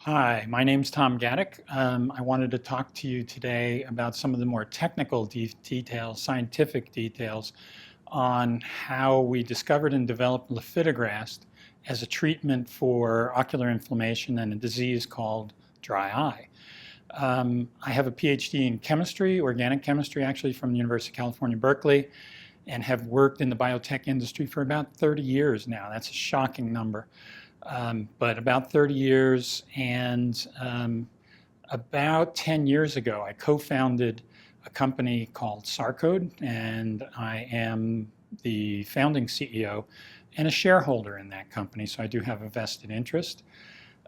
Hi, my name's Tom Gadek. I wanted to talk to you today about some of the more technical details, scientific details on how we discovered and developed Lifitegrast as a treatment for ocular inflammation and a disease called dry eye. I have a PhD in chemistry, organic chemistry actually, from the University of California, Berkeley, and have worked in the biotech industry for about 30 years now. That's a shocking number. But about 30 years, and about 10 years ago, I co-founded a company called SARcode, and I am the founding CEO and a shareholder in that company, so I do have a vested interest.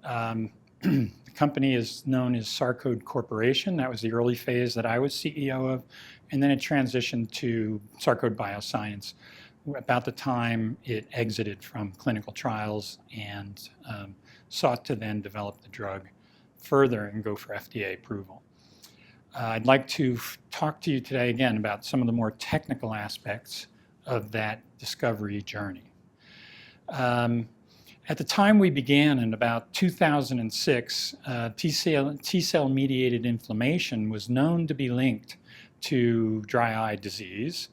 The company is known as SARcode Corporation. That was the early phase that I was CEO of, and then it transitioned to SARcode Bioscience about the time it exited from clinical trials and sought to then develop the drug further and go for FDA approval. I'd like to talk to you today again about some of the more technical aspects of that discovery journey. At the time we began in about 2006, T-cell mediated inflammation was known to be linked to dry eye disease.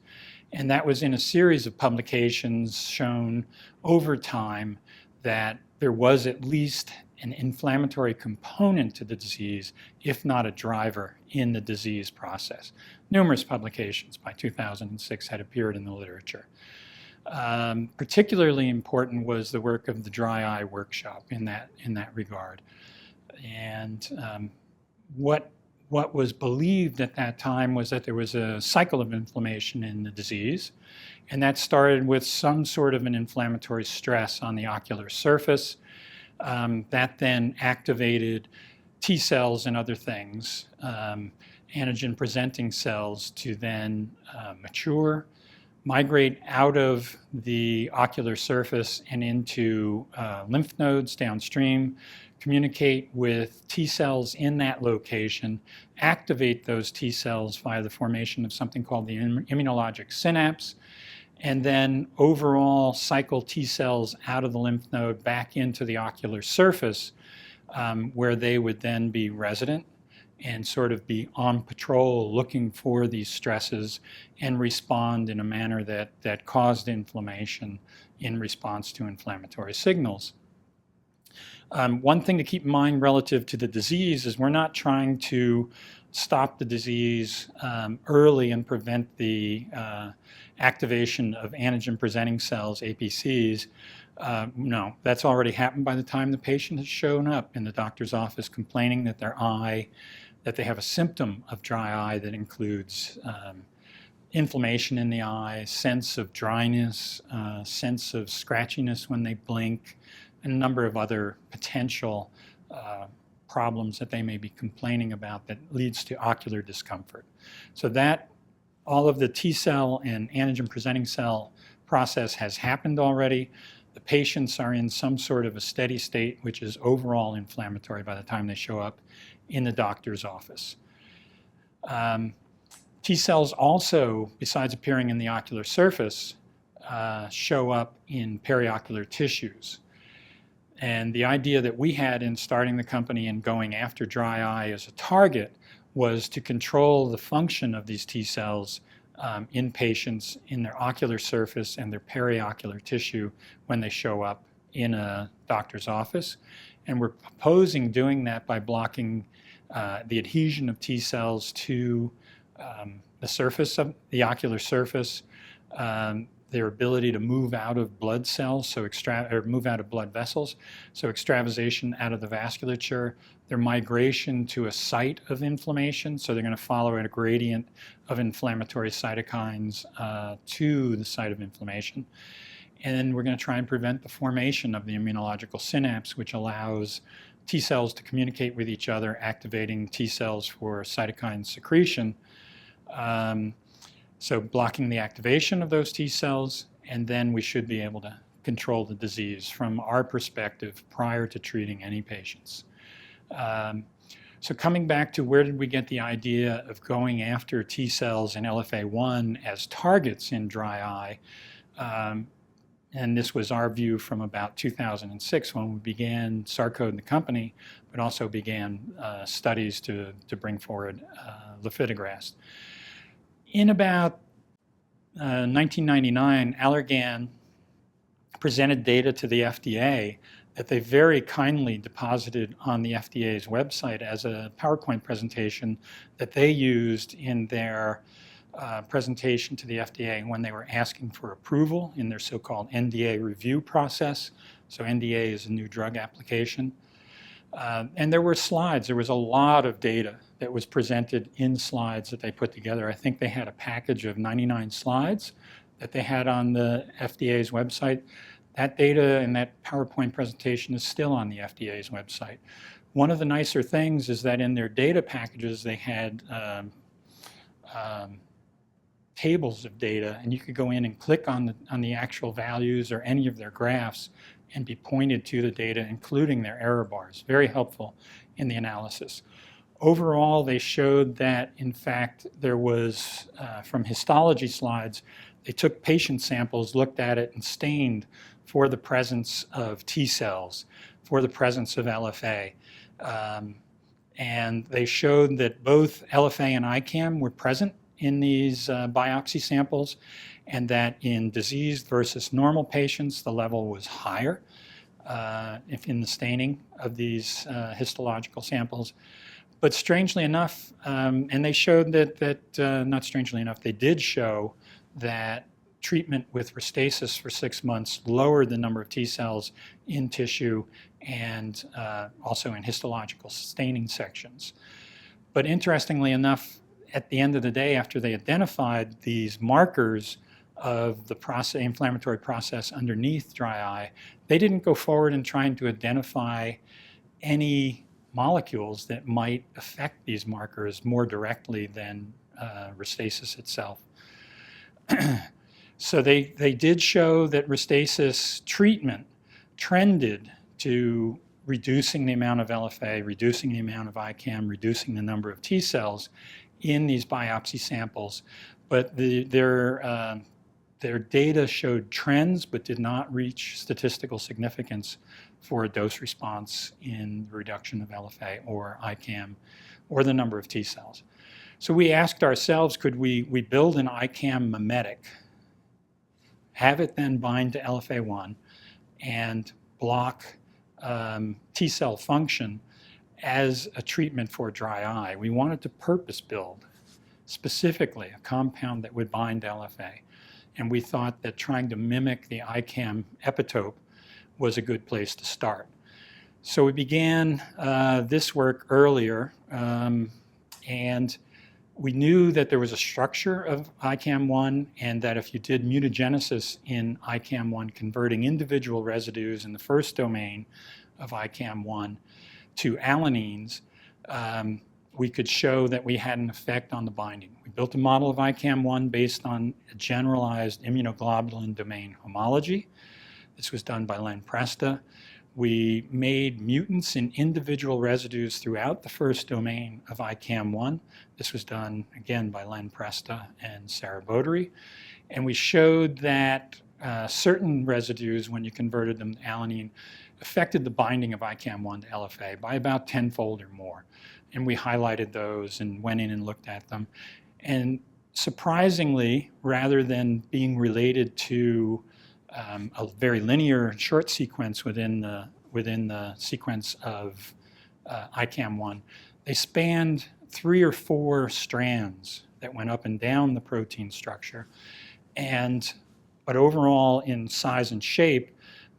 And that was in a series of publications shown over time that there was at least an inflammatory component to the disease, if not a driver in the disease process. Numerous publications by 2006 had appeared in the literature. Particularly important was the work of the Dry Eye Workshop in that regard. And what was believed at that time was that there was a cycle of inflammation in the disease, and that started with some sort of an inflammatory stress on the ocular surface. That then activated T cells and other things, antigen-presenting cells, to then mature, migrate out of the ocular surface and into lymph nodes downstream, communicate with T cells in that location, activate those T cells via the formation of something called the Immunologic Synapse, and then overall cycle T cells out of the lymph node back into the ocular surface, where they would then be resident and sort of be on patrol looking for these stresses and respond in a manner that caused inflammation in response to inflammatory signals. One thing to keep in mind relative to the disease is we're not trying to stop the disease early and prevent the activation of antigen-presenting cells, APCs. No, that's already happened by the time the patient has shown up in the doctor's office complaining that that they have a symptom of dry eye that includes inflammation in the eye, sense of dryness, sense of scratchiness when they blink, and a number of other potential problems that they may be complaining about that leads to ocular discomfort. So that all of the T cell and antigen presenting cell process has happened already. The patients are in some sort of a steady state, which is overall inflammatory by the time they show up in the doctor's office. T cells also, besides appearing in the ocular surface, show up in periocular tissues. And the idea that we had in starting the company and going after dry eye as a target was to control the function of these T cells in patients in their ocular surface and their periocular tissue when they show up in a doctor's office. And we're proposing doing that by blocking the adhesion of T cells to the surface of the ocular surface, their ability to move out of blood cells, or move out of blood vessels, so extravasation out of the vasculature, their migration to a site of inflammation, so they're going to follow a gradient of inflammatory cytokines to the site of inflammation. And then we're going to try and prevent the formation of the immunological synapse, which allows T cells to communicate with each other, activating T cells for cytokine secretion. So blocking the activation of those T cells, and then we should be able to control the disease from our perspective prior to treating any patients. So coming back to where did we get the idea of going after T cells and LFA1 as targets in dry eye, and this was our view from about 2006 when we began SARcode, the company, but also began studies to bring forward Lifitegrast. In about 1999, Allergan presented data to the FDA that they very kindly deposited on the FDA's website as a PowerPoint presentation that they used in their presentation to the FDA when they were asking for approval in their so-called NDA review process. So NDA is a new drug application. And there were slides. There was a lot of data that was presented in slides that they put together. I think they had a package of 99 slides that they had on the FDA's website. That data and that PowerPoint presentation is still on the FDA's website. One of the nicer things is that in their data packages, they had tables of data, and you could go in and click on the actual values or any of their graphs and be pointed to the data, including their error bars. Very helpful in the analysis. Overall, they showed that, in fact, there was, from histology slides, they took patient samples, looked at it, and stained for the presence of T cells, for the presence of LFA. And they showed that both LFA and ICAM were present in these biopsy samples, and that in diseased versus normal patients, the level was higher if in the staining of these histological samples. But strangely enough, and they showed that, not strangely enough, they did show that treatment with Restasis for 6 months lowered the number of T cells in tissue and also in histological staining sections. But interestingly enough, at the end of the day, after they identified these markers of the inflammatory process underneath dry eye, they didn't go forward in trying to identify any molecules that might affect these markers more directly than Restasis itself. So they did show that Restasis treatment trended to reducing the amount of LFA, reducing the amount of ICAM, reducing the number of T cells in these biopsy samples. But their data showed trends but did not reach statistical significance for a dose response in the reduction of LFA or ICAM or the number of T cells. So we asked ourselves, could we build an ICAM mimetic, have it then bind to LFA1 and block T cell function as a treatment for dry eye? We wanted to purpose build specifically a compound that would bind LFA. And we thought that trying to mimic the ICAM epitope was a good place to start. So we began this work earlier, and we knew that there was a structure of ICAM-1 and that if you did mutagenesis in ICAM-1, converting individual residues in the first domain of ICAM-1 to alanines, we could show that we had an effect on the binding. We built a model of ICAM-1 based on a generalized immunoglobulin domain homology. This was done by Len Presta. We made mutants in individual residues throughout the first domain of ICAM-1. This was done, again, by Len Presta and Sarah Bodery. And we showed that certain residues, when you converted them to alanine, affected the binding of ICAM-1 to LFA by about 10-fold or more. And we highlighted those and went in and looked at them. And surprisingly, rather than being related to a very linear short sequence within the sequence of ICAM-1, they spanned 3 or 4 strands that went up and down the protein structure. But overall, in size and shape,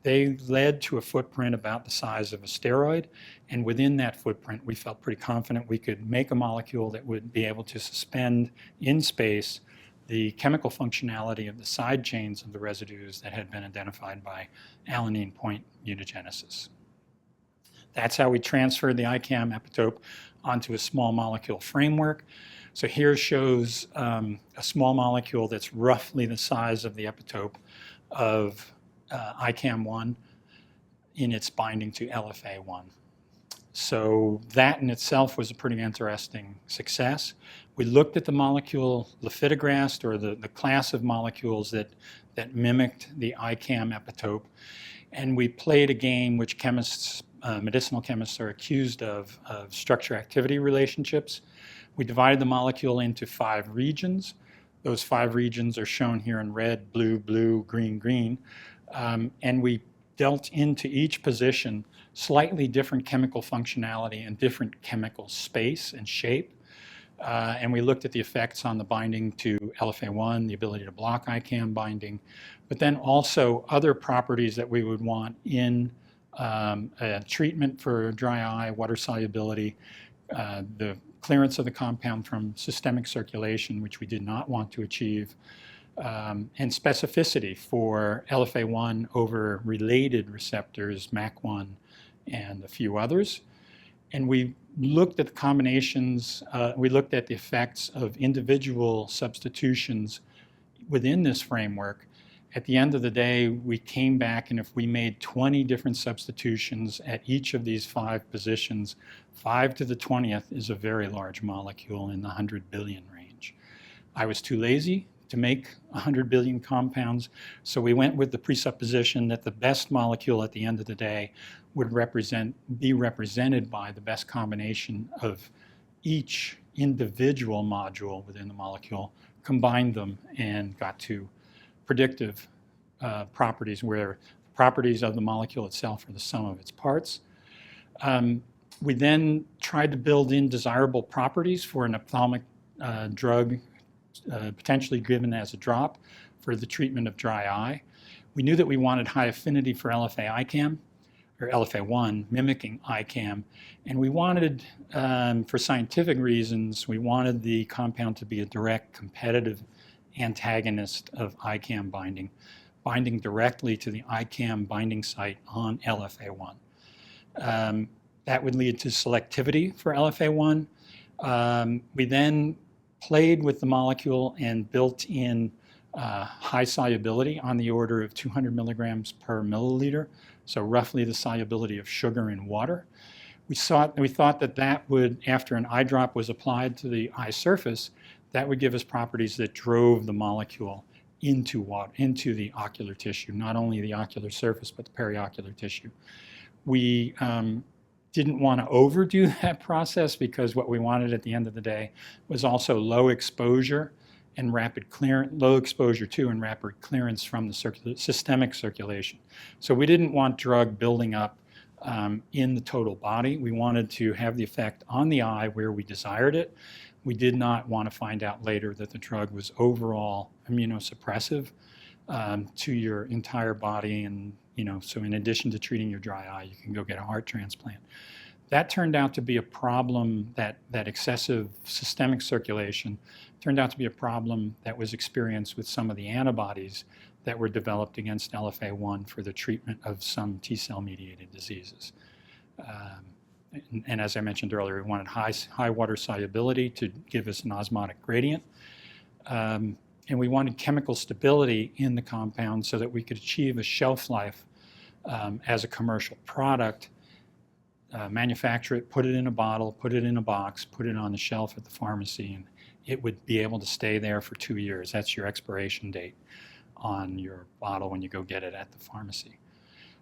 they led to a footprint about the size of a steroid. And within that footprint, we felt pretty confident we could make a molecule that would be able to suspend in space the chemical functionality of the side chains of the residues that had been identified by alanine point mutagenesis. That's how we transferred the ICAM epitope onto a small molecule framework. So here shows a small molecule that's roughly the size of the epitope of ICAM-1 in its binding to LFA1. So that in itself was a pretty interesting success. We looked at the molecule Lifitegrast, or the class of molecules that mimicked the ICAM epitope, and we played a game which chemists, medicinal chemists, are accused of structure-activity relationships. We divided the molecule into 5 regions. Those 5 regions are shown here in red, blue, blue, green, green. And we dealt into each position slightly different chemical functionality and different chemical space and shape. And we looked at the effects on the binding to LFA1, the ability to block ICAM binding, but then also other properties that we would want in a treatment for dry eye, water solubility, the clearance of the compound from systemic circulation, which we did not want to achieve, and specificity for LFA1 over related receptors, MAC1 and a few others. And we looked at the combinations, we looked at the effects of individual substitutions within this framework. At the end of the day, we came back, and if we made 20 different substitutions at each of these 5 positions, 5 to the 20th is a very large molecule in the 100 billion range. I was too lazy to make 100 billion compounds, so we went with the presupposition that the best molecule at the end of the day would be represented by the best combination of each individual module within the molecule, combined them, and got to predictive properties where properties of the molecule itself are the sum of its parts. We then tried to build in desirable properties for an ophthalmic drug potentially given as a drop for the treatment of dry eye. We knew that we wanted high affinity for LFA-ICAM, or LFA1, mimicking ICAM, and we wanted, for scientific reasons, we wanted the compound to be a direct competitive antagonist of ICAM binding directly to the ICAM binding site on LFA1. That would lead to selectivity for LFA1. We then played with the molecule and built in high solubility on the order of 200 milligrams per milliliter, so roughly the solubility of sugar in water. We thought that would, after an eye drop was applied to the eye surface, that would give us properties that drove the molecule into the ocular tissue, not only the ocular surface, but the periocular tissue. We didn't want to overdo that process because what we wanted at the end of the day was also low exposure and rapid clearance, low exposure to and rapid clearance from the systemic circulation. So we didn't want drug building up in the total body. We wanted to have the effect on the eye where we desired it. We did not want to find out later that the drug was overall immunosuppressive to your entire body, and so in addition to treating your dry eye, you can go get a heart transplant. That turned out to be a problem, that excessive systemic circulation turned out to be a problem that was experienced with some of the antibodies that were developed against LFA1 for the treatment of some T-cell mediated diseases. And as I mentioned earlier, we wanted high water solubility to give us an osmotic gradient. And we wanted chemical stability in the compound so that we could achieve a shelf life as a commercial product, manufacture it, put it in a bottle, put it in a box, put it on the shelf at the pharmacy, and it would be able to stay there for 2 years. That's your expiration date on your bottle when you go get it at the pharmacy.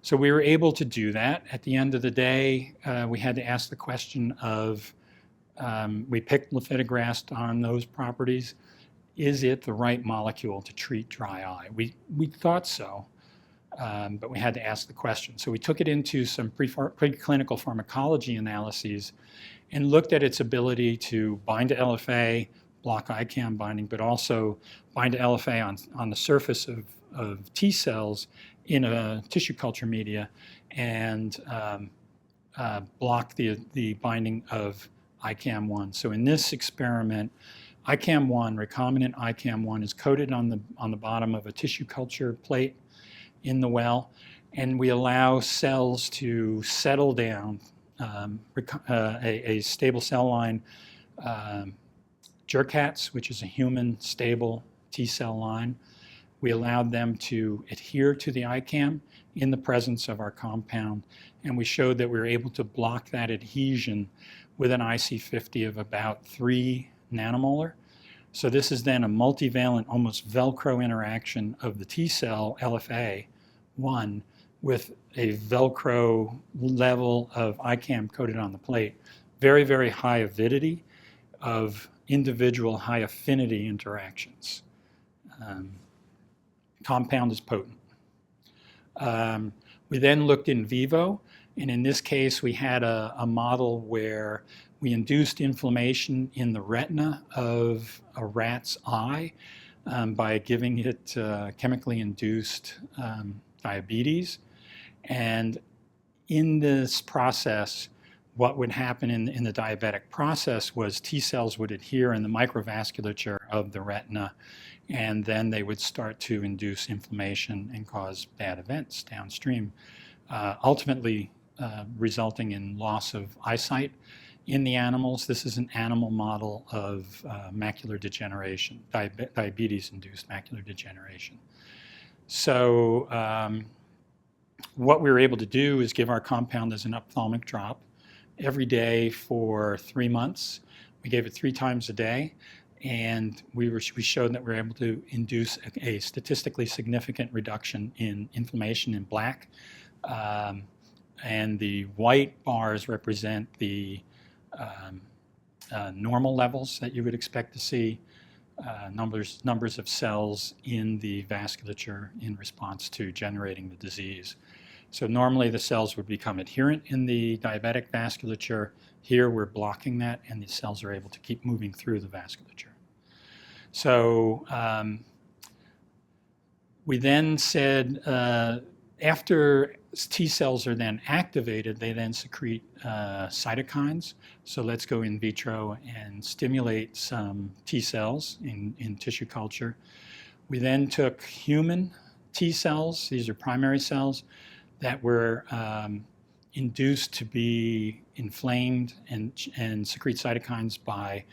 So we were able to do that. At the end of the day, we had to ask the question of, we picked Lifitegrast on those properties. Is it the right molecule to treat dry eye? We thought so, but we had to ask the question. So we took it into some preclinical pharmacology analyses and looked at its ability to bind to LFA, block ICAM binding, but also bind to LFA on the surface of T cells in a tissue culture media and block the binding of ICAM-1. So in this experiment, ICAM-1, recombinant ICAM-1, is coated on the bottom of a tissue culture plate in the well, and we allow cells to settle down. A stable cell line, Jurkatz, which is a human stable T cell line, we allowed them to adhere to the ICAM in the presence of our compound, and we showed that we were able to block that adhesion with an IC50 of about 3 nanomolar. So this is then a multivalent, almost Velcro interaction of the T cell, LFA1, with a Velcro level of ICAM coated on the plate. Very, very high avidity of individual high affinity interactions. Compound is potent. We then looked in vivo, and in this case we had a model where we induced inflammation in the retina of a rat's eye by giving it chemically induced diabetes. And in this process, what would happen in the diabetic process was T cells would adhere in the microvasculature of the retina, and then they would start to induce inflammation and cause bad events downstream, ultimately resulting in loss of eyesight in the animals. This is an animal model of macular degeneration, diabetes-induced macular degeneration. So what we were able to do is give our compound as an ophthalmic drop every day for 3 months. We gave it 3 times a day, and we showed that we were able to induce a statistically significant reduction in inflammation in black. And the white bars represent the normal levels that you would expect to see, numbers of cells in the vasculature in response to generating the disease. So normally the cells would become adherent in the diabetic vasculature. Here we're blocking that, and the cells are able to keep moving through the vasculature. So we then said after T cells are then activated, they then secrete cytokines. So let's go in vitro and stimulate some T cells in tissue culture. We then took human T cells, these are primary cells, that were induced to be inflamed and secrete cytokines by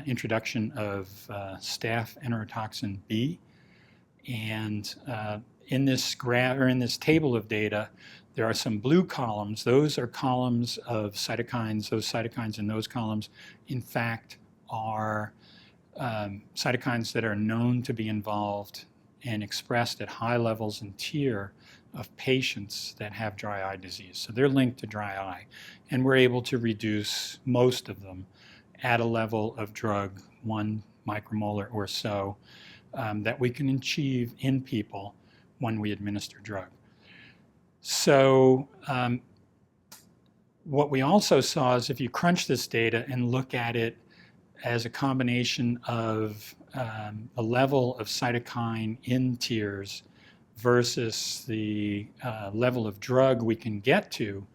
introduction of staph enterotoxin B. And in this graph, or in this table of data, there are some blue columns. Those are columns of cytokines. Those cytokines in those columns, in fact, are cytokines that are known to be involved and expressed at high levels in T of patients that have dry eye disease. So they're linked to dry eye. And we're able to reduce most of them at a level of drug, 1 micromolar or so, that we can achieve in people when we administer drug. So what we also saw is if you crunch this data and look at it as a combination of a level of cytokine in tears versus the level of drug we can get to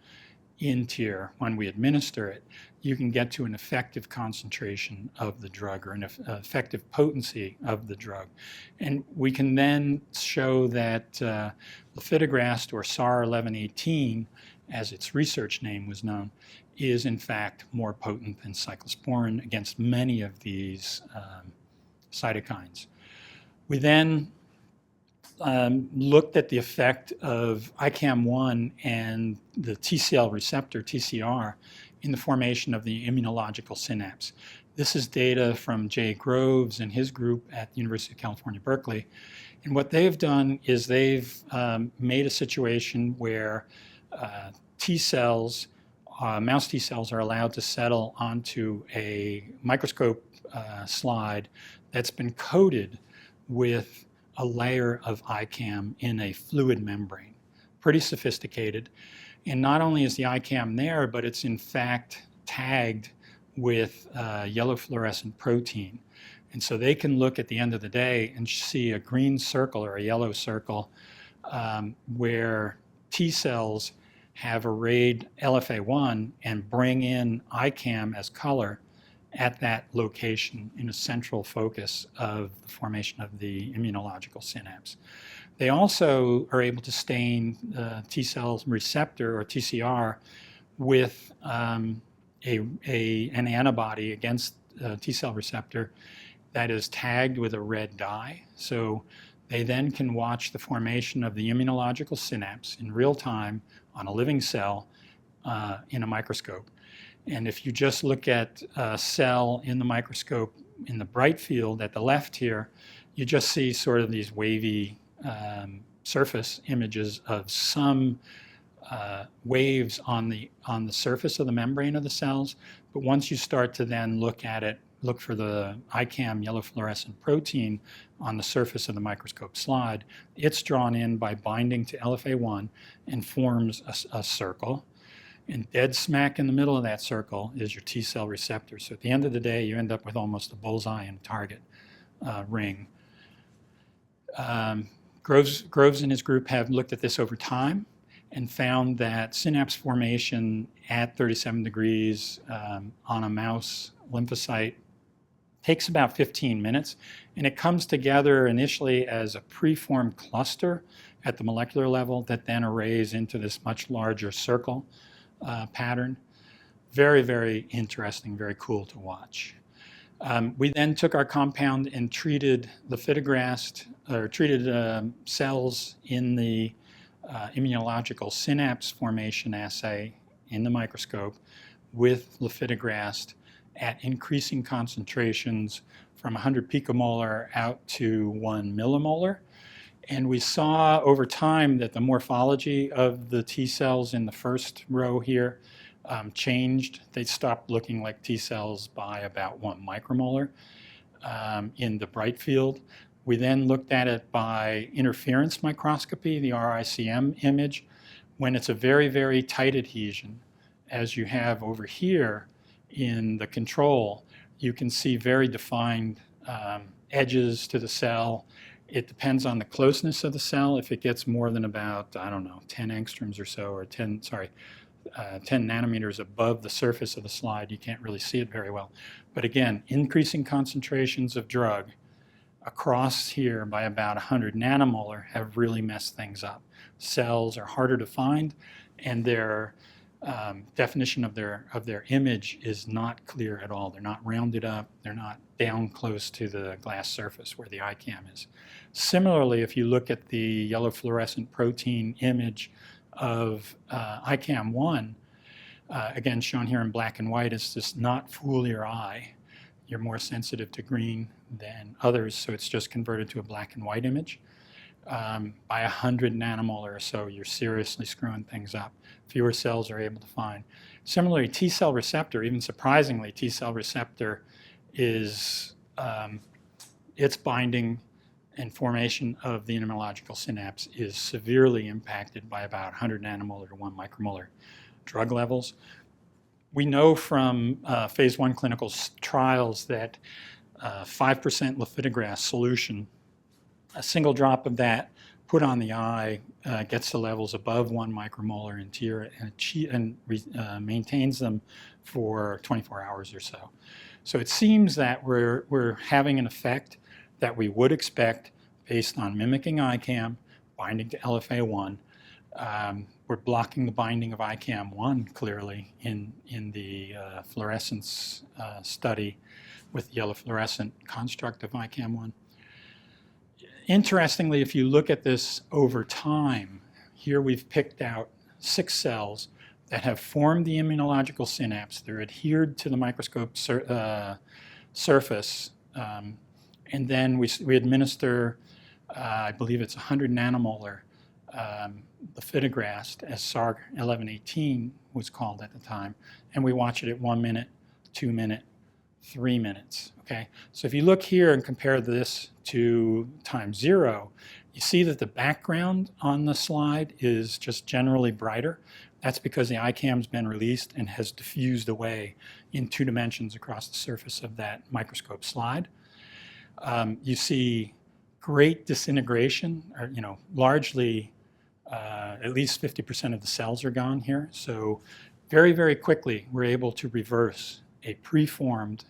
in tear when we administer it, you can get to an effective concentration of the drug or an effective potency of the drug. And we can then show that Lifitegrast, or SAR 1118, as its research name was known, is in fact more potent than cyclosporin against many of these cytokines. We then looked at the effect of ICAM-1 and the TCL receptor, TCR, in the formation of the immunological synapse. This is data from Jay Groves and his group at the University of California, Berkeley. And what they've done is they've made a situation where T cells, mouse T cells, are allowed to settle onto a microscope slide that's been coated with a layer of ICAM in a fluid membrane. Pretty sophisticated. And not only is the ICAM there, but it's in fact tagged with yellow fluorescent protein. And so they can look at the end of the day and see a green circle or a yellow circle where T cells have arrayed LFA1 and bring in ICAM as color at that location in a central focus of the formation of the immunological synapse. They also are able to stain T cell receptor, or TCR, with an antibody against T cell receptor that is tagged with a red dye. So they then can watch the formation of the immunological synapse in real time on a living cell in a microscope. And if you just look at a cell in the microscope in the bright field at the left here, you just see sort of these wavy surface images of some waves on the surface of the membrane of the cells. But once you start to then look at it, look for the ICAM yellow fluorescent protein on the surface of the microscope slide, it's drawn in by binding to LFA1 and forms a circle. And dead smack in the middle of that circle is your T cell receptor. So at the end of the day, you end up with almost a bullseye and target ring. Groves and his group have looked at this over time and found that synapse formation at 37 degrees on a mouse lymphocyte takes about 15 minutes, and it comes together initially as a preformed cluster at the molecular level that then arrays into this much larger circle pattern. Very, very interesting, very cool to watch. We then took our compound and treated Lifitegrast, or treated cells in the immunological synapse formation assay in the microscope with Lifitegrast at increasing concentrations from 100 picomolar out to 1 millimolar. And we saw over time that the morphology of the T cells in the first row here changed. They stopped looking like T cells by about 1 micromolar in the bright field. We then looked at it by interference microscopy, the RICM image, when it's a very, very tight adhesion, as you have over here in the control. You can see very defined edges to the cell. It depends on the closeness of the cell. If it gets more than about, I don't know, 10 angstroms or so, or 10 nanometers above the surface of the slide, you can't really see it very well. But again, increasing concentrations of drug across here by about 100 nanomolar have really messed things up. Cells are harder to find, and their definition of their image is not clear at all. They're not rounded up. They're not down close to the glass surface where the ICAM is. Similarly, if you look at the yellow fluorescent protein image of ICAM-1, again shown here in black and white, it's just not fool your eye. You're more sensitive to green than others, so it's just converted to a black and white image. By 100 nanomolar or so, you're seriously screwing things up. Fewer cells are able to find. Similarly, T cell receptor, even surprisingly, T cell receptor is its binding and formation of the immunological synapse is severely impacted by about 100 nanomolar to 1 micromolar drug levels. We know from phase 1 clinical trials that 5% Lifitegrast solution, a single drop of that put on the eye gets to levels above 1 micromolar in tear and maintains them for 24 hours or so. So it seems that we're having an effect that we would expect based on mimicking ICAM, binding to LFA1. We're blocking the binding of ICAM-1 clearly in the fluorescence study with the yellow fluorescent construct of ICAM-1. Interestingly, if you look at this over time, here we've picked out 6 cells that have formed the immunological synapse. They're adhered to the microscope surface, and then we administer, I believe it's 100 nanomolar Lifitegrast, as SAR 1118 was called at the time, and we watch it at 1 minute, 2 minute, 3 minutes. Okay, so if you look here and compare this to time 0, you see that the background on the slide is just generally brighter. That's because the ICAM's been released and has diffused away in 2 dimensions across the surface of that microscope slide. You see great disintegration, or largely at least 50% of the cells are gone here. So very, very quickly we're able to reverse a preformed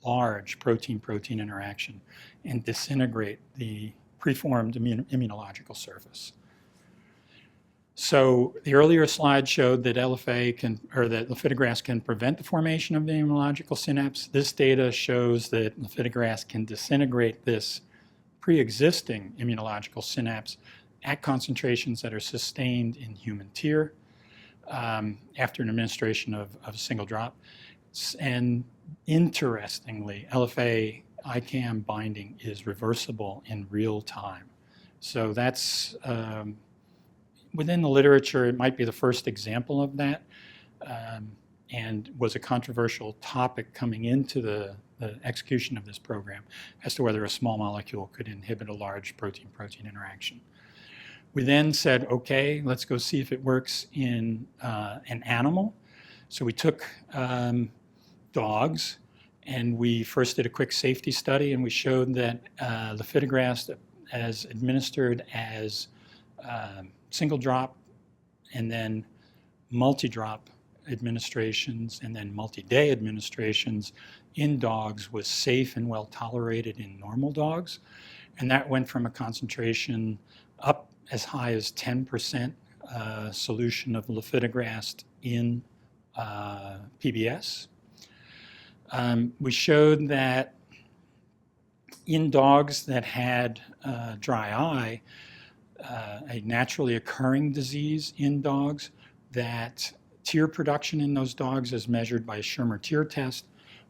large protein-protein interaction and disintegrate the preformed immunological surface. So the earlier slide showed that that Lifitegrast can prevent the formation of the immunological synapse. This data shows that Lifitegrast can disintegrate this pre-existing immunological synapse at concentrations that are sustained in human tear. after an administration of a single drop. And interestingly, LFA ICAM binding is reversible in real time. So that's, within the literature, it might be the first example of that, and was a controversial topic coming into the execution of this program as to whether a small molecule could inhibit a large protein-protein interaction. We then said, okay, let's go see if it works in an animal. So we took dogs, and we first did a quick safety study, and we showed that Lifitegrast, as administered as single drop and then multi-drop administrations and then multi-day administrations in dogs, was safe and well tolerated in normal dogs. And that went from a concentration up as high as 10% solution of Lifitegrast in PBS. We showed that in dogs that had dry eye, a naturally occurring disease in dogs, that tear production in those dogs, as measured by a Schirmer tear test,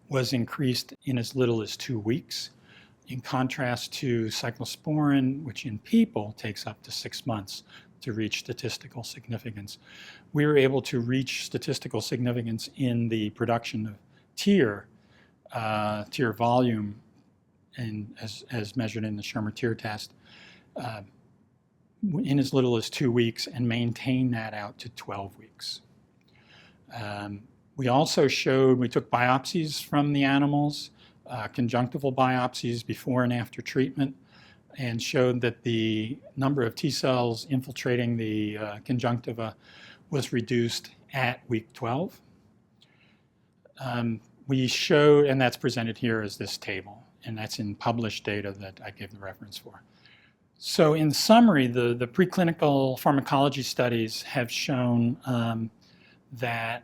was increased in as little as 2 weeks, in contrast to cyclosporin, which in people takes up to 6 months to reach statistical significance. We were able to reach statistical significance in the production of tear volume, and as measured in the Schirmer tear test, in as little as 2 weeks, and maintain that out to 12 weeks. We also showed, we took biopsies from the animals, conjunctival biopsies before and after treatment, and showed that the number of T cells infiltrating the conjunctiva was reduced at week 12. We showed, and that's presented here as this table, and that's in published data that I gave the reference for. So in summary, the preclinical pharmacology studies have shown that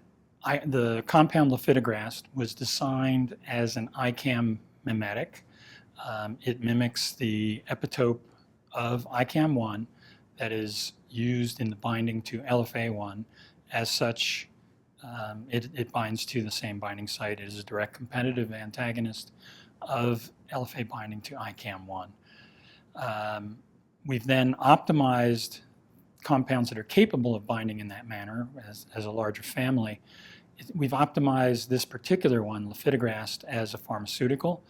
the compound Lifitegrast was designed as an ICAM mimetic. It mimics the epitope of ICAM-1 that is used in the binding to LFA1. As such, it binds to the same binding site. It is a direct competitive antagonist of LFA binding to ICAM-1. We've then optimized compounds that are capable of binding in that manner as a larger family. We've optimized this particular one, Lifitegrast, as a pharmaceutical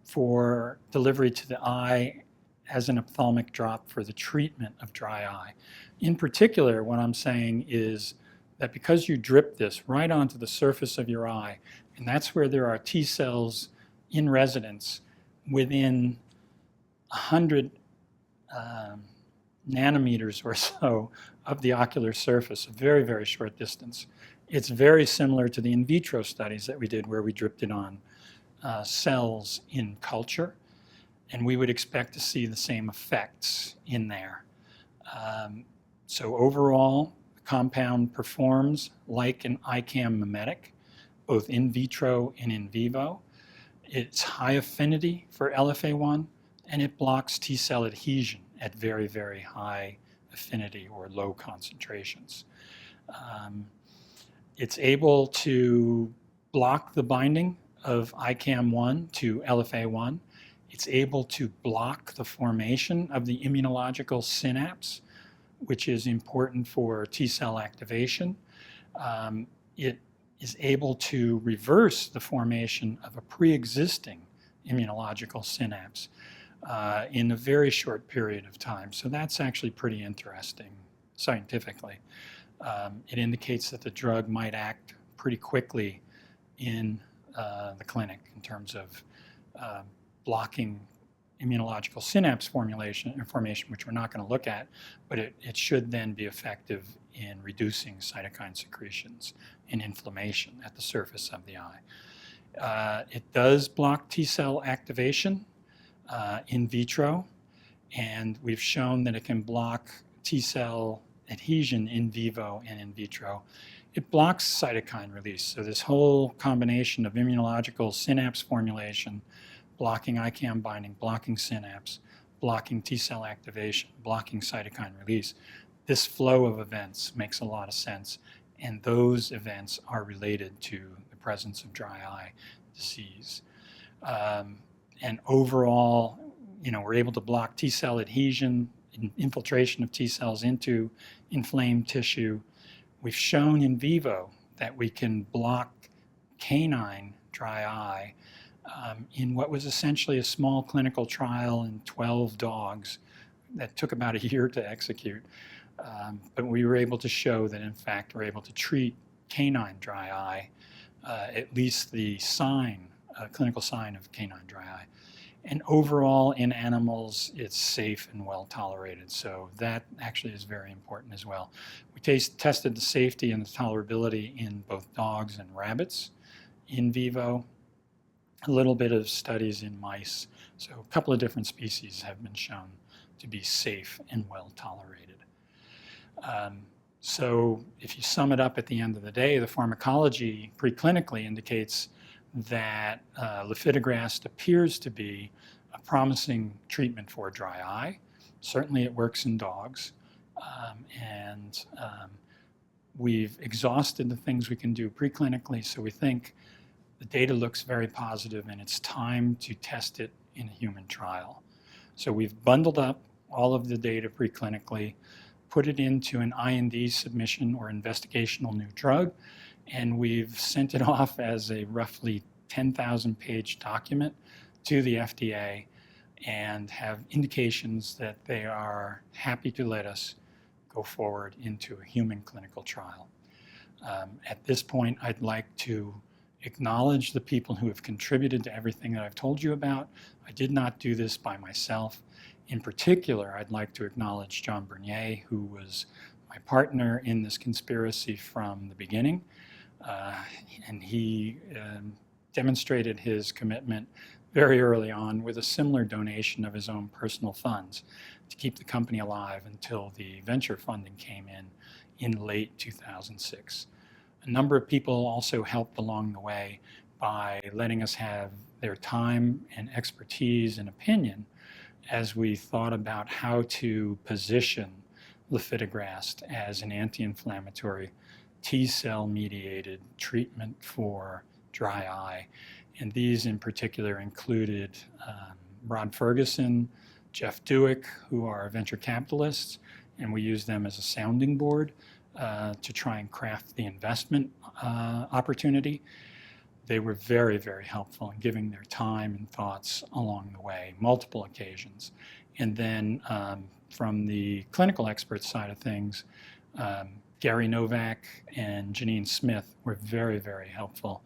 for delivery to the eye as an ophthalmic drop for the treatment of dry eye. In particular, what I'm saying is that because you drip this right onto the surface of your eye, and that's where there are T cells in residence within 100 nanometers or so of the ocular surface, a very, very short distance. It's very similar to the in vitro studies that we did where we dripped it on cells in culture, and we would expect to see the same effects in there. So overall, the compound performs like an ICAM mimetic, both in vitro and in vivo. It's high affinity for LFA1, and it blocks T cell adhesion at very, very high affinity or low concentrations. It's able to block the binding of ICAM-1 to LFA1. It's able to block the formation of the immunological synapse, which is important for T cell activation. It is able to reverse the formation of a pre-existing immunological synapse in a very short period of time. So that's actually pretty interesting scientifically. It indicates that the drug might act pretty quickly in the clinic in terms of blocking immunological synapse formation, which we're not going to look at, but it should then be effective in reducing cytokine secretions and inflammation at the surface of the eye. It does block T cell activation in vitro, and we've shown that it can block T cell adhesion in vivo and in vitro. It blocks cytokine release. So this whole combination of immunological synapse formulation, blocking ICAM binding, blocking synapse, blocking T cell activation, blocking cytokine release, this flow of events makes a lot of sense, and those events are related to the presence of dry eye disease. And overall, we're able to block T cell adhesion, infiltration of T cells into inflamed tissue. We've shown in vivo that we can block canine dry eye in what was essentially a small clinical trial in 12 dogs that took about a year to execute. But we were able to show that, in fact, we're able to treat canine dry eye, at least the sign, clinical sign of canine dry eye. And overall, in animals, it's safe and well tolerated. So that actually is very important as well. We tested the safety and the tolerability in both dogs and rabbits in vivo. A little bit of studies in mice. So a couple of different species have been shown to be safe and well tolerated. So if you sum it up at the end of the day, the pharmacology preclinically indicates that Lifitegrast appears to be a promising treatment for dry eye. Certainly it works in dogs. We've exhausted the things we can do preclinically, so we think the data looks very positive and it's time to test it in a human trial. So we've bundled up all of the data preclinically, put it into an IND submission or investigational new drug, and we've sent it off as a roughly 10,000 page document to the FDA and have indications that they are happy to let us go forward into a human clinical trial. At this point, I'd like to acknowledge the people who have contributed to everything that I've told you about. I did not do this by myself. In particular, I'd like to acknowledge John Bernier, who was my partner in this conspiracy from the beginning. And he demonstrated his commitment very early on with a similar donation of his own personal funds to keep the company alive until the venture funding came in late 2006. A number of people also helped along the way by letting us have their time and expertise and opinion as we thought about how to position Lifitegrast as an anti-inflammatory T-cell mediated treatment for dry eye. And these in particular included Rod Ferguson, Jeff Dewick, who are venture capitalists, and we use them as a sounding board to try and craft the investment opportunity. They were very, very helpful in giving their time and thoughts along the way, multiple occasions. And then from the clinical expert side of things, Gary Novak and Janine Smith were very, very helpful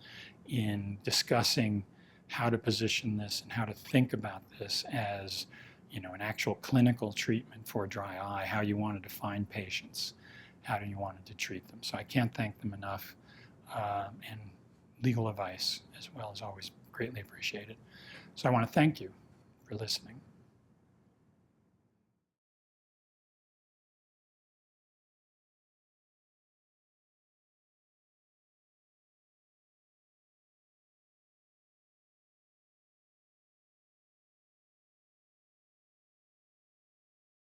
in discussing how to position this and how to think about this as, an actual clinical treatment for dry eye, how you wanted to find patients, how do you wanted to treat them. So I can't thank them enough. And legal advice as well is always greatly appreciated. So I want to thank you for listening.